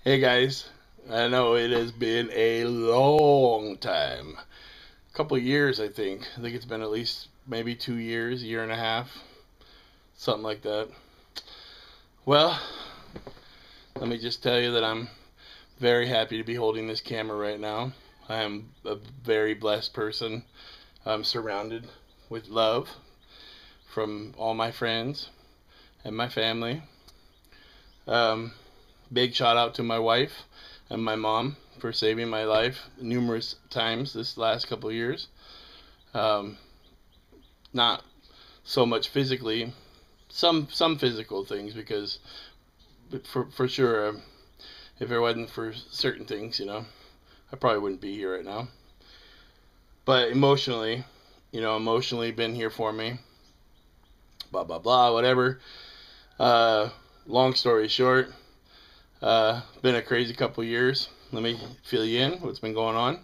Hey guys, I know it has been a long time. A couple of years, I think. I think it's been at least maybe 2 years, year and a half, something like that. Well, let me just tell you that I'm very happy to be holding this camera right now. I am a very blessed person. I'm surrounded with love from all my friends and my family. Um, Big shout out to my wife and my mom for saving my life numerous times this last couple of years. Um, Not so much physically, some physical things because for sure, if it wasn't for certain things, I probably wouldn't be here right now. But emotionally, emotionally been here for me. Blah blah blah, whatever. Uh, Long story short, been a crazy couple of years. Let me fill you in what's been going on.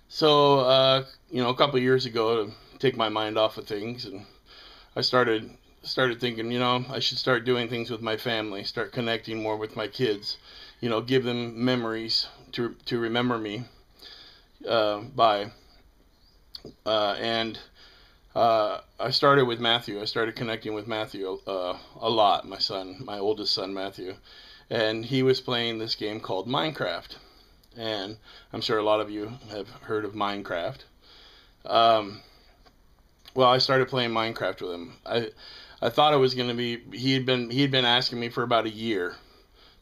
So, a couple of years ago, to take my mind off of things, and I started thinking, I should start doing things with my family, start connecting more with my kids, give them memories to remember me by, and I started with Matthew. I started connecting with Matthew a lot. My son, my oldest son, Matthew, and he was playing this game called Minecraft, and I'm sure a lot of you have heard of Minecraft. Um, well, I started playing Minecraft with him. I thought it was going to be he had been asking me for about a year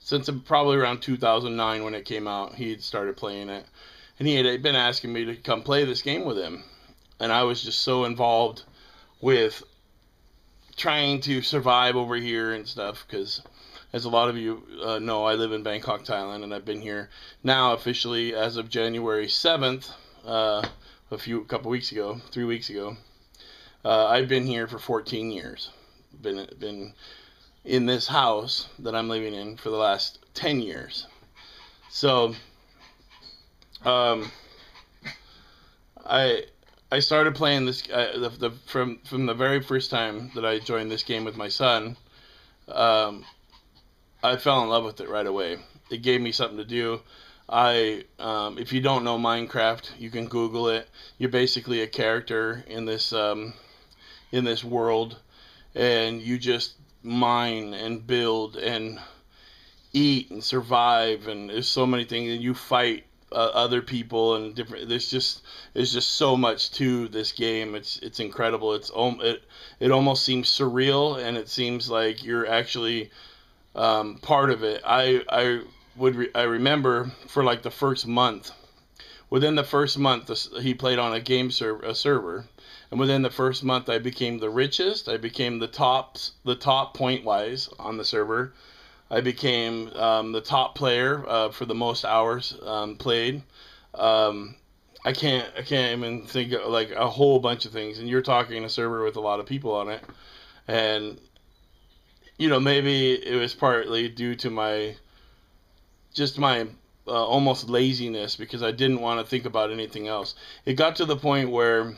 since probably around 2009 when it came out. He had started playing it, and he had been asking me to come play this game with him, and I was just so involved with trying to survive over here and stuff because. As a lot of you know, I live in Bangkok, Thailand, and I've been here now officially as of January 7th, a couple weeks ago, 3 weeks ago. I've been here for 14 years. Been in this house that I'm living in for the last 10 years. So, um, I I started playing this from the very first time that I joined this game with my son. Um, I fell in love with it right away. It gave me something to do. If you don't know Minecraft, you can Google it. You're basically a character in this world, and you just mine and build and eat and survive, and there's so many things, and you fight other people and different. There's just so much to this game. It's incredible. It almost seems surreal, and it seems like you're actually part of it. I remember for like the first month. Within the first month, he played on a server, and within the first month, I became the richest. I became the top point wise on the server. I became the top player for the most hours played. Um, I can't even think of like a whole bunch of things. And you're talking a server with a lot of people on it, and maybe it was partly due to my almost laziness because I didn't want to think about anything else. It got to the point where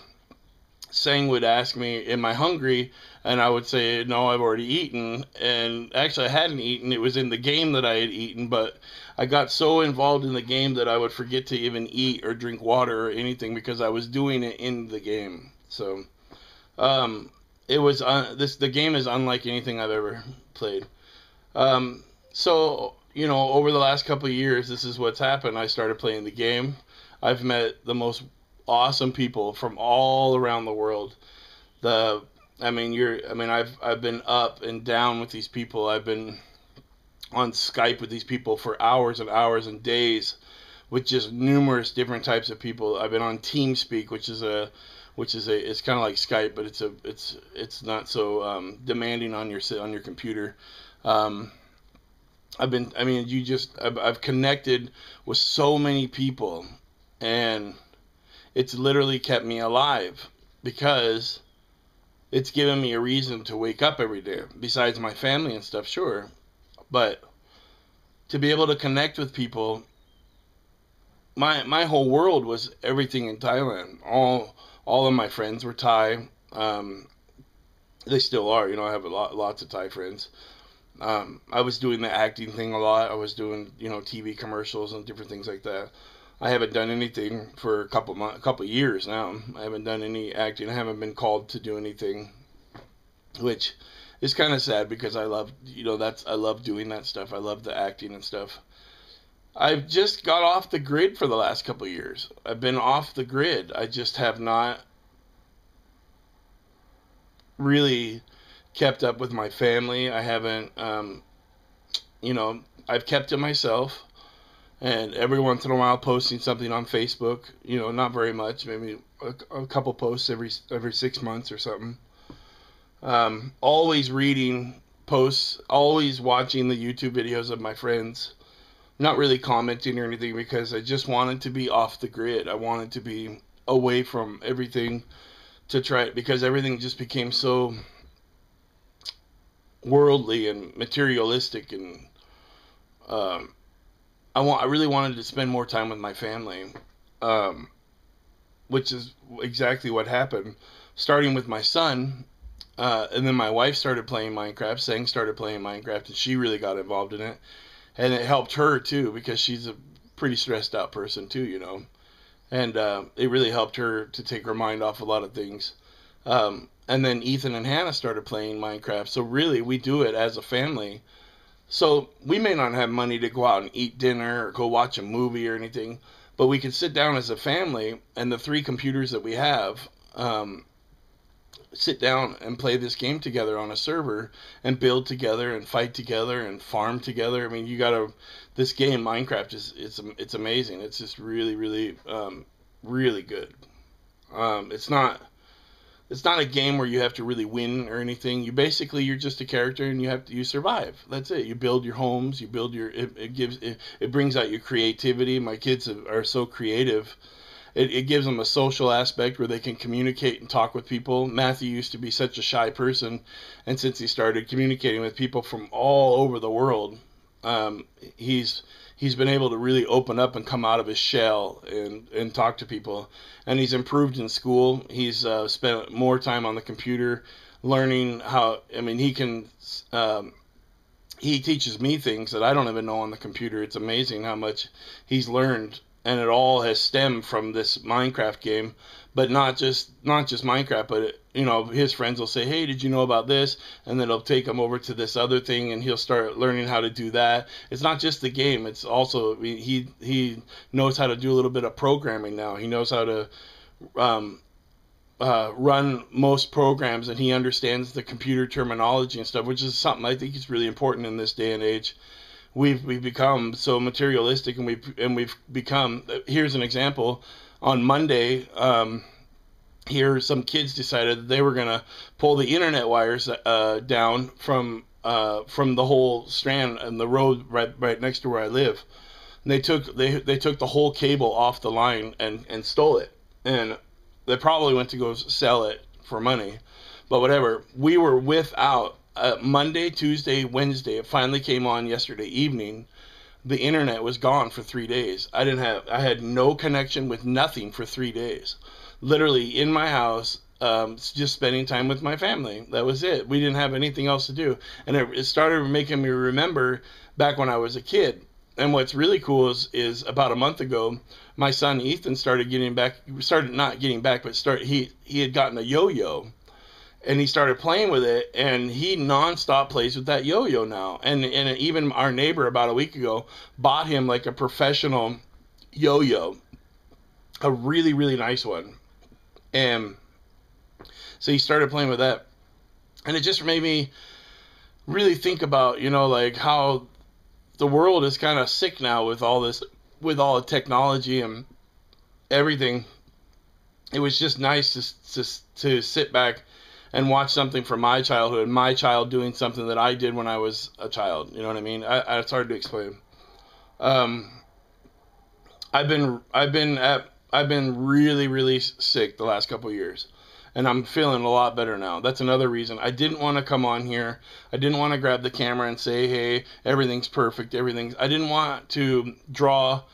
Sang would ask me, "Am I hungry?" And I would say, "No, I've already eaten." And actually, I hadn't eaten. It was in the game that I had eaten, but I got so involved in the game that I would forget to even eat or drink water or anything because I was doing it in the game. So, um, it was the game is unlike anything I've ever played. Um, so over the last couple of years, this is what's happened. I started playing the game. I've met the most awesome people from all around the world. The I mean, I've been up and down with these people. I've been on Skype with these people for hours and hours and days with just numerous different types of people. I've been on TeamSpeak, it's kind of like Skype, but it's not so demanding on your computer. Um, I've connected with so many people, and it's literally kept me alive because it's given me a reason to wake up every day. Besides my family and stuff, sure, but to be able to connect with people, my whole world was everything in Thailand. All of my friends were Thai. They still are. I have lots of Thai friends. I was doing the acting thing a lot. I was doing, TV commercials and different things like that. I haven't done anything for a couple years now. I haven't done any acting. I haven't been called to do anything, which is kind of sad because I love, I love doing that stuff. I love the acting and stuff. I've just got off the grid for the last couple of years. I've been off the grid. I just have not really kept up with my family. I haven't, I've kept to myself, and every once in a while posting something on Facebook. Not very much, maybe a couple posts every 6 months or something. Always reading posts, always watching the YouTube videos of my friends. Not really commenting or anything because I just wanted to be off the grid. I wanted to be away from everything to try it because everything just became so worldly and materialistic, and I really wanted to spend more time with my family, um, which is exactly what happened. Starting with my son, and then my wife started playing Minecraft. Sang started playing Minecraft, and she really got involved in it, and it helped her too because she's a pretty stressed out person too. And it really helped her to take her mind off a lot of things. And then Ethan and Hannah started playing Minecraft. So really, we do it as a family. So we may not have money to go out and eat dinner or go watch a movie or anything, but we can sit down as a family, and the three computers that we have, sit down and play this game together on a server and build together and fight together and farm together. I mean, this game Minecraft it's amazing. It's just really really really good. It's not a game where you have to really win or anything. You're just a character, and you survive. That's it. You build your homes. You build it brings out your creativity. My kids are so creative. It gives them a social aspect where they can communicate and talk with people. Matthew used to be such a shy person, and since he started communicating with people from all over the world, um, he's he's been able to really open up and come out of his shell and talk to people. And he's improved in school. He's spent more time on the computer, learning how. I mean, Um, he teaches me things that I don't even know on the computer. It's amazing how much he's learned, and it all has stemmed from this Minecraft game. But not just Minecraft, but his friends will say, "Hey, did you know about this?" And then they'll take him over to this other thing, and he'll start learning how to do that. It's not just the game; it's also, I mean, he knows how to do a little bit of programming now. He knows how to um, run most programs, and he understands the computer terminology and stuff, which is something I think is really important in this day and age. We've become so materialistic, and we've become. Here's an example. On Monday, here some kids decided that they were gonna pull the internet wires down from the whole strand and the road right next to where I live. And they took the whole cable off the line and stole it, and they probably went to go sell it for money, but whatever. We were without Monday, Tuesday, Wednesday. It finally came on yesterday evening. The internet was gone for 3 days. I had no connection with nothing for 3 days. Literally in my house, just spending time with my family. That was it. We didn't have anything else to do, and it started making me remember back when I was a kid. And what's really cool is about a month ago, my son Ethan started getting back. Started not getting back, but he had gotten a yo-yo, and he started playing with it, and he nonstop plays with that yo-yo now. And even our neighbor about a week ago bought him like a professional yo-yo, a really really nice one. And so he started playing with that, and it just made me really think about, like how the world is kind of sick now with all this, with all the technology and everything. It was just nice to sit back and watch something from my childhood, my child doing something that I did when I was a child. You know what I mean? It's hard to explain. Um, I've been really really sick the last couple of years, and I'm feeling a lot better now. That's another reason I didn't want to come on here. I didn't want to grab the camera and say, "Hey, everything's perfect. Everything's." I didn't want to draw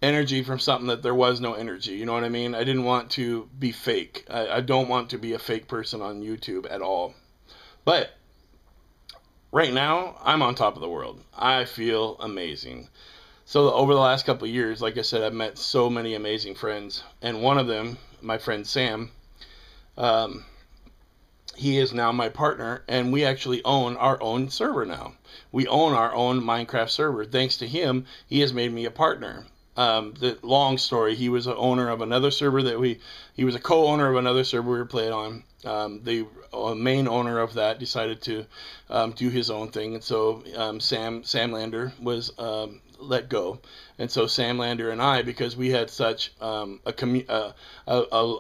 energy from something that there was no energy. You know what I mean? I didn't want to be fake. I don't want to be a fake person on YouTube at all. But right now, I'm on top of the world. I feel amazing. So over the last couple of years, like I said, I've met so many amazing friends, and one of them, my friend Sam, um, he is now my partner, and we actually own our own server now. We own our own Minecraft server. Thanks to him, he has made me a partner. The long story, he was a owner of another server he was a co-owner of another server we were playing on. The main owner of that decided to do his own thing, and so Sam Lander was let go, and so Sam Lander and I, because we had such a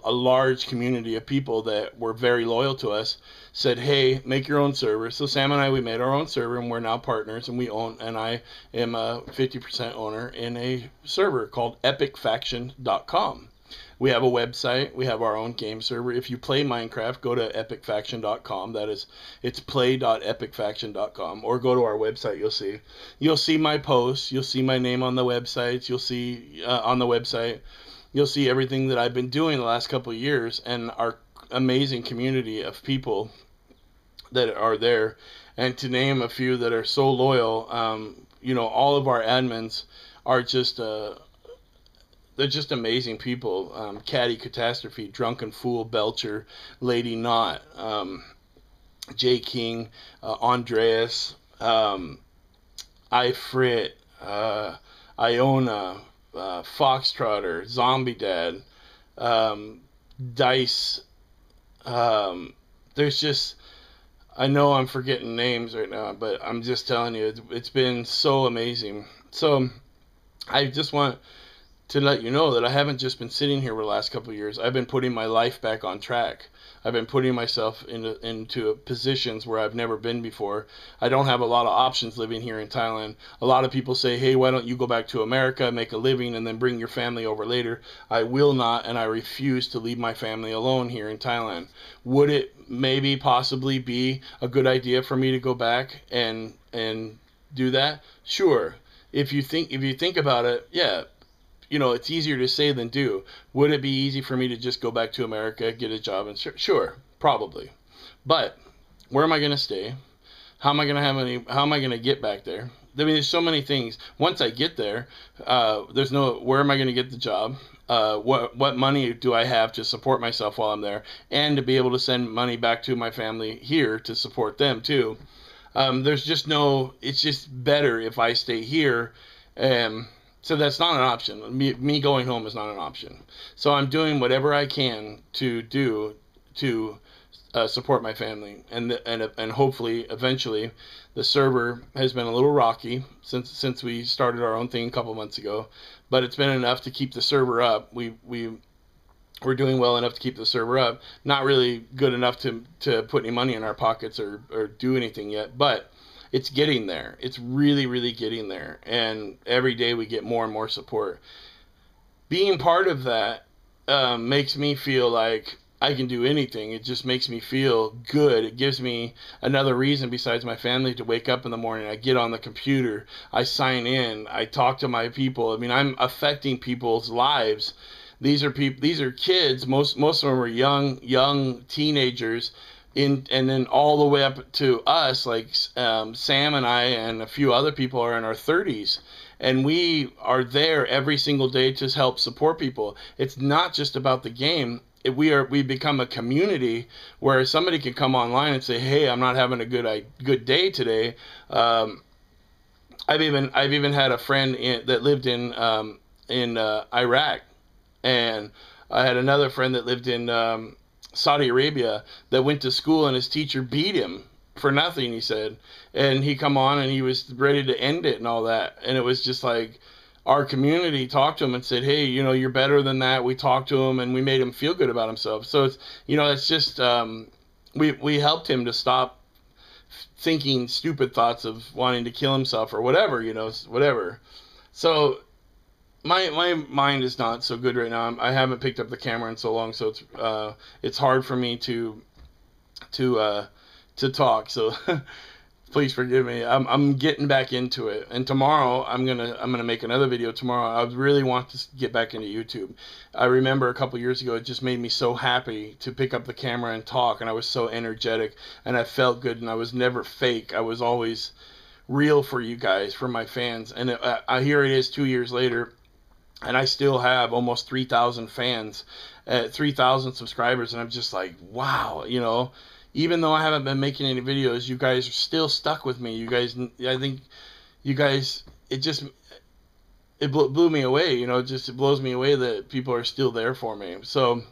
large community of people that were very loyal to us, said, "Hey, make your own server." So Sam and I, we made our own server, and we're now partners, and we own, and I am a 50% owner in a server called epicfaction.com. We have a website. We have our own game server. If you play Minecraft, go to epicfaction.com. That is, it's play.epicfaction.com. Or go to our website. You'll see my posts. You'll see my name on the websites. You'll see on the website. You'll see everything that I've been doing the last couple of years, and our amazing community of people that are there. And to name a few that are so loyal, all of our admins are just they're just amazing people. Caddy Catastrophe, Drunken Fool, Belcher, Lady Knot, Jay King, Andreas, Ifrit, Iona, Foxtrotter, Zombie Dad, Dice. There's just, I know I'm forgetting names right now, but I'm just telling you, it's been so amazing. So I just want to let you know that I haven't just been sitting here for the last couple of years. I've been putting my life back on track. I've been putting myself into positions where I've never been before. I don't have a lot of options living here in Thailand. A lot of people say, hey, why don't you go back to America, make a living, and then bring your family over later? I will not, and I refuse to leave my family alone here in Thailand. Would it maybe possibly be a good idea for me to go back and do that? Sure. If you think about it, yeah. It's easier to say than do. Would it be easy for me to just go back to America, get a job, and sure, probably. But where am I going to stay? How am I going to get back there? I mean, there's so many things. Once I get there, where am I going to get the job? What money do I have to support myself while I'm there, and to be able to send money back to my family here to support them too? It's just better if I stay here. So that's not an option. Me going home is not an option. So I'm doing whatever I can to do to support my family, and hopefully eventually. The server has been a little rocky since we started our own thing a couple months ago, but it's been enough to keep the server up. We're doing well enough to keep the server up. Not really good enough to put any money in our pockets or do anything yet, but it's getting there. It's really, really getting there. And every day we get more and more support. Being part of that makes me feel like I can do anything. It just makes me feel good. It gives me another reason besides my family to wake up in the morning. I get on the computer. I sign in. I talk to my people. I mean, I'm affecting people's lives. These are kids. Most of them are young teenagers. And then all the way up to us, like Sam and I and a few other people are in our 30s. And we are there every single day to help support people. It's not just about the game. We become a community where somebody can come online and say, hey, I'm not having a good day today. I've even had a friend that lived in Iraq. And I had another friend that lived in Saudi Arabia that went to school, and his teacher beat him for nothing, he said. And he come on and he was ready to end it and all that. And it was just like our community talked to him and said, hey, you're better than that. We talked to him and we made him feel good about himself. So it's just we helped him to stop thinking stupid thoughts of wanting to kill himself or whatever, whatever. So my mind is not so good right now. I haven't picked up the camera in so long, so it's hard for me to talk. So Please forgive me. I'm getting back into it, and tomorrow I'm gonna make another video tomorrow. I really want to get back into YouTube. I remember a couple years ago, it just made me so happy to pick up the camera and talk, and I was so energetic, and I felt good, and I was never fake. I was always real for you guys, for my fans, and here it is 2 years later, and I still have almost 3,000 fans, 3,000 subscribers, and I'm just like, wow, you know. Even though I haven't been making any videos, you guys are still stuck with me. You guys, I think, you guys, it just it blew me away. You know, it blows me away that people are still there for me. So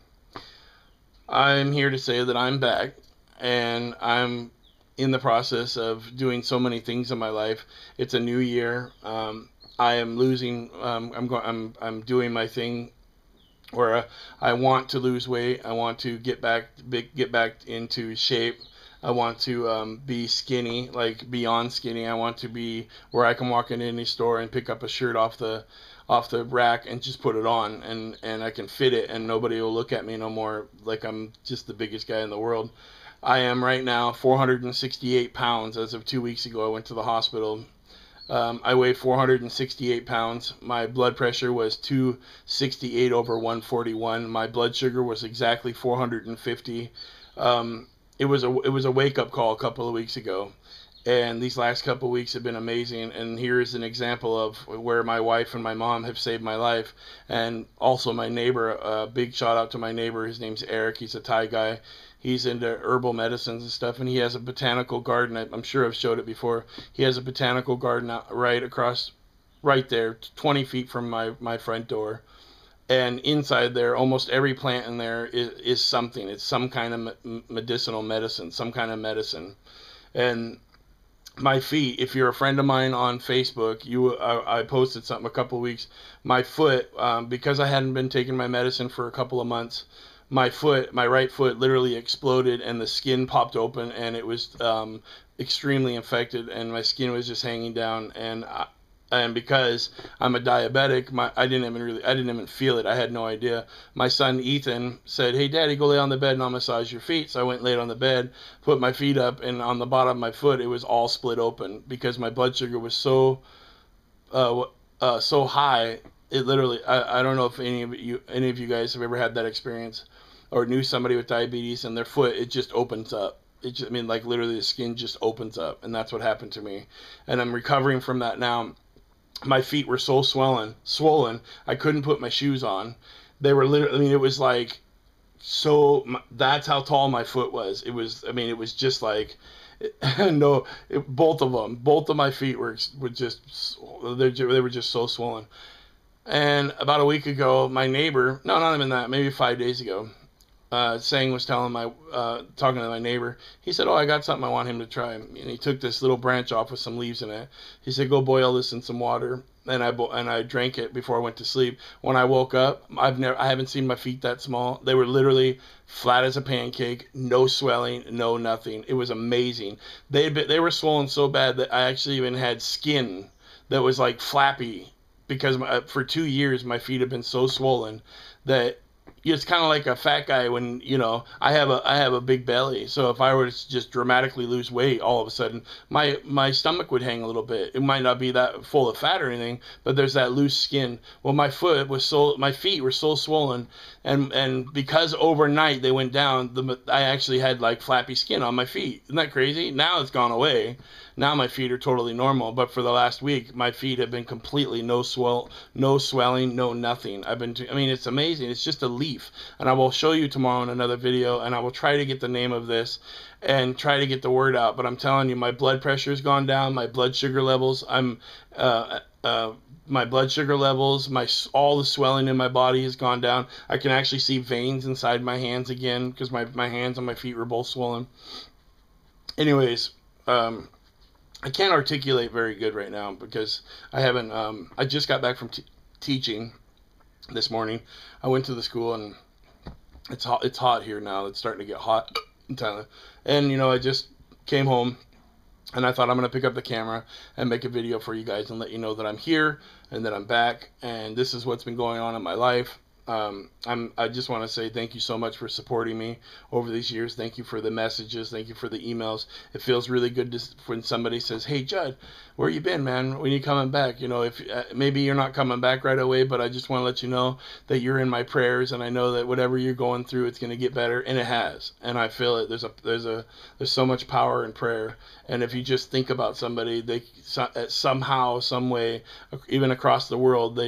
I'm here to say that I'm back, and I'm in the process of doing so many things in my life. It's a new year. I am losing. I'm doing my thing where I want to lose weight. I want to get back into shape. I want to be skinny, like beyond skinny. I want to be where I can walk in any store and pick up a shirt off the rack and just put it on, and I can fit it, and nobody will look at me no more like I'm just the biggest guy in the world. I am right now 468 pounds. As of 2 weeks ago, I went to the hospital. I weigh 468 pounds. My blood pressure was 268 over 141. My blood sugar was exactly 450. It was a wake up call a couple of weeks ago, and these last couple of weeks have been amazing. And here is an example of where my wife and my mom have saved my life, and also my neighbor. A big shout out to my neighbor. His name's Eric. He's a Thai guy. He's into herbal medicines and stuff, and he has a botanical garden. I'm sure I've showed it before. He has a botanical garden right across, right there, 20 feet from my front door. And inside there, almost every plant in there is something. It's some kind of medicinal medicine, some kind of medicine. And my feet, if you're a friend of mine on Facebook, I posted something a couple of weeks. My foot, because I hadn't been taking my medicine for a couple of months, my right foot literally exploded, and the skin popped open, and it was extremely infected, and my skin was just hanging down. And because I'm a diabetic, I didn't even feel it. I had no idea. My son Ethan said, "Hey, Daddy, go lay on the bed and I'll massage your feet." So I went and laid on the bed, put my feet up, and on the bottom of my foot, it was all split open because my blood sugar was so high. It literally, I don't know if any of you guys have ever had that experience, or knew somebody with diabetes and their foot, it just opens up. I mean, like literally the skin just opens up, and that's what happened to me. And I'm recovering from that now. My feet were so swollen, I couldn't put my shoes on. They were literally, I mean, it was like, that's how tall my foot was. It was, I mean, it was just like, no, both of my feet were just, they were just so swollen. And about a week ago, my neighbor, no, not even that, maybe 5 days ago, Sang was talking to my neighbor. He said, "Oh, I got something I want him to try." And he took this little branch off with some leaves in it. He said, "Go boil this in some water." And I drank it before I went to sleep. When I woke up, I haven't seen my feet that small. They were literally flat as a pancake, no swelling, no nothing. It was amazing. They were swollen so bad that I actually even had skin that was like flappy, because for 2 years my feet have been so swollen that it's kind of like a fat guy when, I have a big belly. So if I were to just dramatically lose weight, all of a sudden my stomach would hang a little bit. It might not be that full of fat or anything, but there's that loose skin. Well, my feet were so swollen, and because overnight they went down, I actually had like flappy skin on my feet. Isn't that crazy? Now it's gone away. Now my feet are totally normal, but for the last week, my feet have been completely no swelling, no nothing. I mean, it's amazing. It's just a leaf, and I will show you tomorrow in another video, and I will try to get the name of this and try to get the word out. But I'm telling you, my blood pressure's gone down, my blood sugar levels. My blood sugar levels, all the swelling in my body has gone down. I can actually see veins inside my hands again because my hands and my feet were both swollen. Anyways, I can't articulate very good right now because I haven't. I just got back from teaching this morning. I went to the school, and it's hot. It's hot here now. It's starting to get hot in Thailand. And I just came home, and I thought I'm gonna pick up the camera and make a video for you guys and let you know that I'm here and that I'm back, and this is what's been going on in my life. I just want to say thank you so much for supporting me over these years. Thank you for the messages. Thank you for the emails. It feels really good when somebody says, "Hey, Judd, where you been, man? When you coming back?" You know, if maybe you're not coming back right away, but I just want to let you know that you're in my prayers, and I know that whatever you're going through, it's going to get better, and it has. And I feel it. There's so much power in prayer, and if you just think about somebody, somehow, some way, even across the world,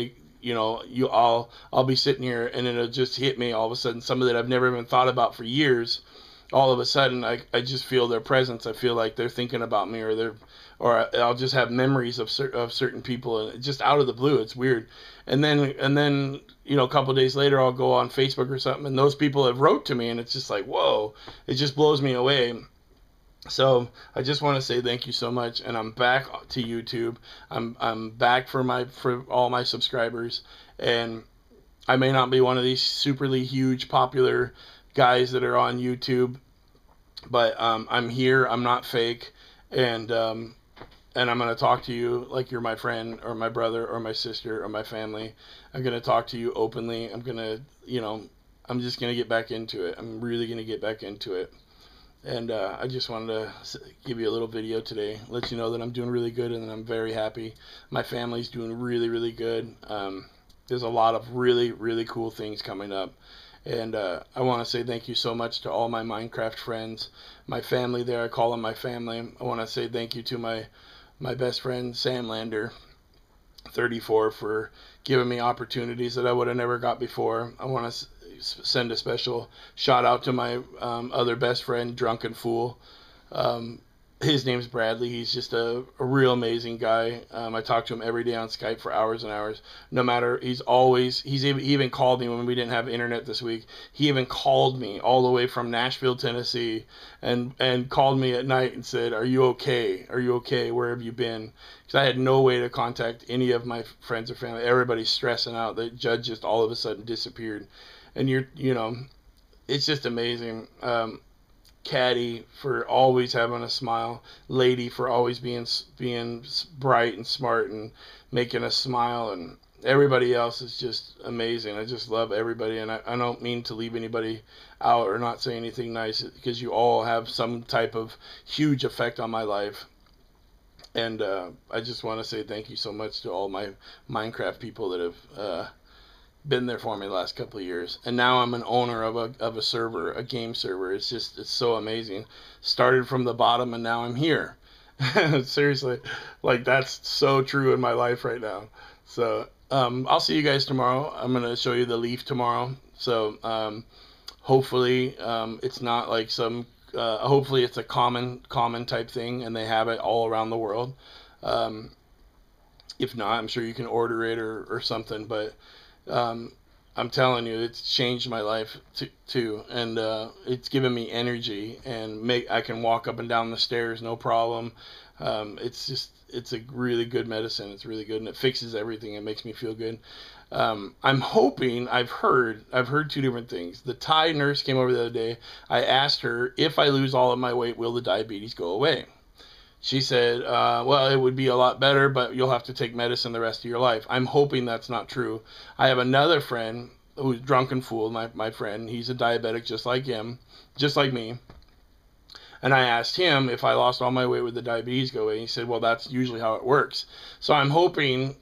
I'll be sitting here and it'll just hit me all of a sudden, somebody that I've never even thought about for years. All of a sudden, I just feel their presence. I feel like they're thinking about me, or I'll just have memories of certain people, and just out of the blue. It's weird. And then a couple of days later, I'll go on Facebook or something, and those people have wrote to me, and it's just like, whoa, it just blows me away. So I just want to say thank you so much, and I'm back to YouTube. I'm back for all my subscribers, and I may not be one of these superly huge popular guys that are on YouTube, but I'm here. I'm not fake, and I'm gonna talk to you like you're my friend or my brother or my sister or my family. I'm gonna talk to you openly. I'm just gonna get back into it. I'm really gonna get back into it. And I just wanted to give you a little video today, let you know that I'm doing really good and that I'm very happy. My family's doing really, really good. There's a lot of really, really cool things coming up. And I want to say thank you so much to all my Minecraft friends, my family there. I call them my family. I want to say thank you to my best friend, Sam Lander, 34, for giving me opportunities that I would have never got before. I want to send a special shout out to my other best friend, Drunken Fool. His name's Bradley. He's just a real amazing guy. I talk to him every day on Skype for hours and hours. No matter, he even called me when we didn't have internet this week. He even called me all the way from Nashville, Tennessee, and called me at night and said, "Are you okay? Are you okay? Where have you been?" Because I had no way to contact any of my friends or family. Everybody's stressing out. The judge just all of a sudden disappeared, and it's just amazing. Caddy for always having a smile, Lady for always being bright and smart and making us smile, and everybody else is just amazing. I just love everybody, and I don't mean to leave anybody out or not say anything nice, because you all have some type of huge effect on my life. And I just want to say thank you so much to all my Minecraft people that have been there for me the last couple of years, and now I'm an owner of a server, a game server. It's so amazing. Started from the bottom, and now I'm here. Seriously, like, that's so true in my life right now. So I'll see you guys tomorrow. I'm gonna show you the leaf tomorrow. So hopefully it's not like hopefully it's a common type thing, and they have it all around the world. If not, I'm sure you can order it or something, but I'm telling you, it's changed my life too, and it's given me energy, and I can walk up and down the stairs no problem. It's a really good medicine. It's really good, and it fixes everything. It makes me feel good. I'm hoping. I've heard two different things. The Thai nurse came over the other day. I asked her, if I lose all of my weight, will the diabetes go away? She said, well, it would be a lot better, but you'll have to take medicine the rest of your life. I'm hoping that's not true. I have another friend who's Drunken Fool, my friend. He's a diabetic just like him, just like me. And I asked him if I lost all my weight, would the diabetes go away? And he said, well, that's usually how it works. So I'm hoping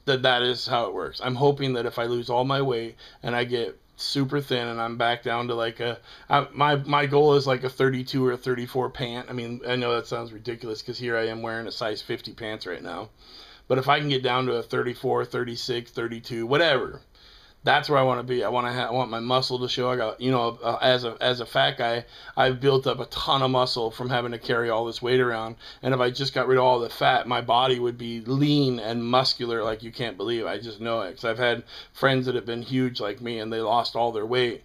that is how it works. I'm hoping that if I lose all my weight and I get super thin and I'm back down to my goal is like a 32 or a 34 pant. I mean, I know that sounds ridiculous because here I am wearing a size 50 pants right now. But if I can get down to a 34, 36, 32, whatever, that's where I want to be. I want my muscle to show. I got, as a fat guy, I've built up a ton of muscle from having to carry all this weight around. And if I just got rid of all the fat, my body would be lean and muscular like you can't believe. I just know it, because I've had friends that have been huge like me, and they lost all their weight.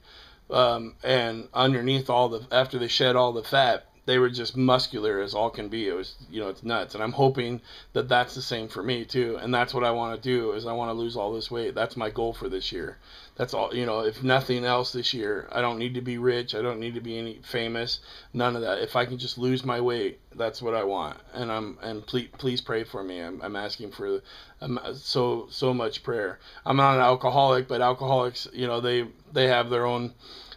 And underneath after they shed all the fat, they were just muscular as all can be. It was, you know, it's nuts. And I'm hoping that that's the same for me too. And that's what I want to do, is I want to lose all this weight. That's my goal for this year. That's all, you know, if nothing else this year. I don't need to be rich. I don't need to be any famous. None of that. If I can just lose my weight, that's what I want. And please pray for me. I'm asking for so much prayer. I'm not an alcoholic, but alcoholics, you know, they have their own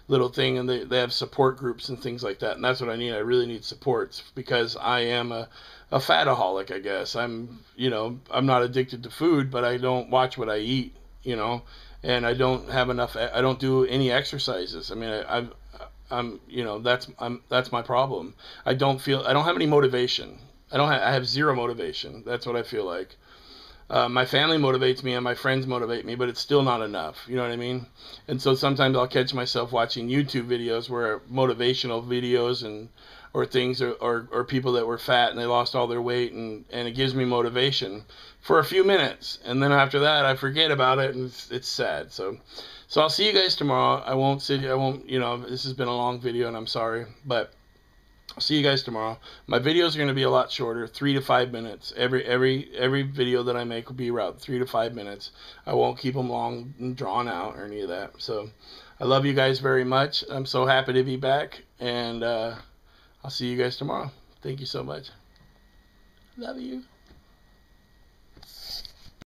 little thing, and they have support groups and things like that, and that's what I need. I really need supports, because I am a fataholic, I guess. I'm, you know, I'm not addicted to food, but I don't watch what I eat, you know, and I don't have enough, I don't do any exercises. I mean, I'm, you know, that's my problem. I don't have any motivation. I have zero motivation. That's what I feel like. My family motivates me and my friends motivate me, but it's still not enough. You know what I mean? And so sometimes I'll catch myself watching YouTube videos where motivational videos or things or people that were fat and they lost all their weight, and it gives me motivation for a few minutes, and then after that I forget about it, and it's sad. So I'll see you guys tomorrow. I won't, you know, this has been a long video and I'm sorry, but I'll see you guys tomorrow. My videos are going to be a lot shorter, 3 to 5 minutes. Every video that I make will be around 3 to 5 minutes. I won't keep them long and drawn out or any of that. So I love you guys very much. I'm so happy to be back, and I'll see you guys tomorrow. Thank you so much. Love you.